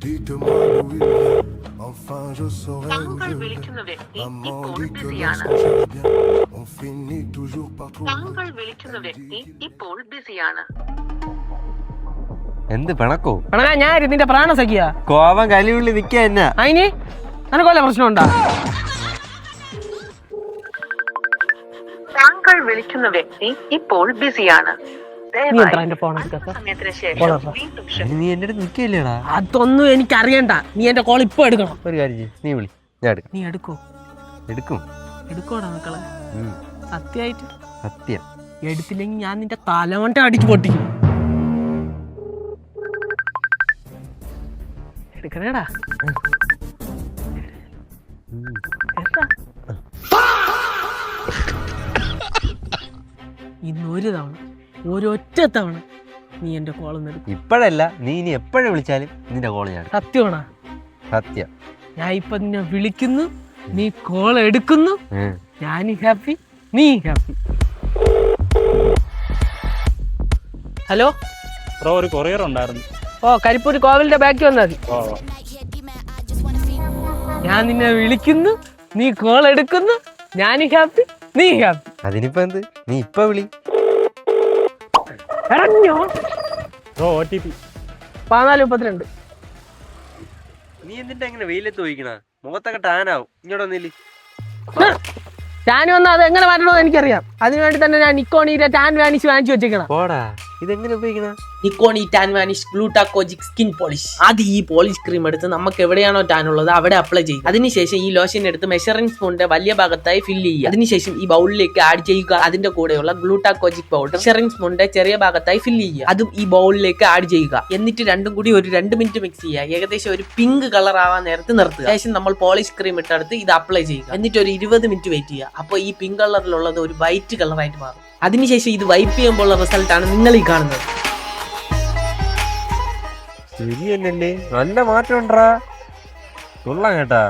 Dites-moi d'où il vient, enfin je saurai où je vais. Maman dit que lorsqu'on cherche bien, on finit toujours par trouver. എന്ത് പിണക്കോ? പിണങ്ങാ ഞാൻ നിന്റെ പ്രാണ സഖിയാ. കോപം കലിയുള്ളി നിക്ക എന്നാ അതിന് നിനക്ക് വല്ല പ്രശ്നമുണ്ടാ? താങ്കൾ വിളിക്കുന്ന വ്യക്തി ഇപ്പോൾ ബിസിയാണ്. നീ എന്താ എന്റെ ഫോൺ എടുക്കാത്ത? നീ എന്റെ അടുത്ത് നിക്കല്ലേടാ? അതൊന്നും എനിക്ക് അറിയണ്ട. നീ എന്റെ കോൾ ഇപ്പൊ എടുക്കണം. ഒരു കാര്യം ചെയ്യ്, നീ വിളി, ഞാൻ എടുക്കാം. നീ എടുക്കോ? എടുക്കോടാ മക്കളെ, സത്യമായിട്ട്. സത്യം. എടുത്തില്ലെങ്കിൽ ഞാൻ നിന്റെ തലമണ്ട അടിച്ചു പൊട്ടിക്കും. എടുക്കണേടാ. ഇന്നൊരു തവണ, ഒരൊറ്റ തവണ നീ എന്റെ കോൾ എടുക്കും. ഇപ്പഴല്ല, നീ ഇനി എപ്പോഴും വിളിച്ചാലും നിന്റെ കോള് ഞാൻ എടുക്കും. സത്യമാണോ? സത്യം. ഞാൻ ഇപ്പൊ നിന്നെ വിളിക്കുന്നു, നീ കോൾ എടുക്കുന്നു, ഞാൻ ഹാപ്പി, നീ ഹാപ്പി. ഹലോ ബ്രോ, ഒരു കൊറിയർ ഉണ്ടായിരുന്നു. ഓ, കരിപ്പൂർ കോവിലിന്റെ ബാക്കി വന്നാൽ മതി. ഞാൻ നിന്നെ വിളിക്കുന്നു, നീ കോൾ എടുക്കുന്നു, ഞാൻ ഹാപ്പി, നീ ഹാപ്പി. അതിനിപ്പോ എന്ത്? നീ ഇപ്പൊ വിളി. ഇറങ്ങിയോ? Bro, OTP 1432. നീ എന്തിന്റെ അങ്ങനെ വെയിലത്ത് ചോദിക്കണ? മുഖത്തൊക്കെ ടാനാവും. ഇങ്ങോട്ട് വന്നില്ലേ? ടാൻ വന്നാൽ അത് എങ്ങനെ മാറ്റണമെന്ന് എനിക്കറിയാം. അതിനുവേണ്ടി തന്നെ ഞാൻ നിക്കോണിയുടെ ടാൻ വാനിഷ് വാങ്ങിച്ചു വെച്ചേക്കണം. പോടാ, ഇതെങ്ങനെ ഉപയോഗിക്കണ? നിക്കോണി ടാൻ വാനിഷ് ഗ്ലൂട്ടാക്കോജിക് സ്കിൻ പോളിഷ്. ആദ്യം ഈ പോളിഷ് ക്രീം എടുത്ത് നമുക്ക് എവിടെയാണോ ടാൻ ഉള്ളത് അവിടെ അപ്ലൈ ചെയ്യും. അതിനുശേഷം ഈ ലോഷൻ എടുത്ത് മെഷറിംഗ് സ്പൂണിന്റെ വലിയ ഭാഗത്തായി ഫില്ല് ചെയ്യുക. അതിനുശേഷം ഈ ബൗളിലേക്ക് ആഡ് ചെയ്യുക. അതിന്റെ കൂടെയുള്ള ഗ്ലൂട്ടാക്കോജിക് പൗഡർ മെഷറിംഗ് സ്പൂണിന്റെ ചെറിയ ഭാഗത്തായി ഫില്ല് ചെയ്യുക. അതും ഈ ബൗളിലേക്ക് ആഡ് ചെയ്യുക. എന്നിട്ട് രണ്ടും കൂടി ഒരു 2 മിനിറ്റ് മിക്സ് ചെയ്യുക. ഏകദേശം ഒരു പിങ്ക് കളർ ആവാൻ നേരത്ത് നിർത്തുക. ശേഷം നമ്മൾ പോളിഷ് ക്രീം ഇട്ടെടുത്ത് ഇത് അപ്ലൈ ചെയ്യുക. എന്നിട്ട് ഒരു 20 മിനിറ്റ് വെയിറ്റ് ചെയ്യുക. അപ്പോൾ ഈ പിങ്ക് കളറിലുള്ളത് ഒരു വൈറ്റ് കളറായിട്ട് മാറും. അതിനുശേഷം ഇത് വൈപ്പ് ചെയ്യുമ്പോൾ റിസൾട്ടാണ് നിങ്ങൾ ഈ കാണുന്നത്. ശരി തന്നെയല്ലേ? നല്ല മാറ്റം ഉണ്ടാ. കൊള്ളാം കേട്ടാ.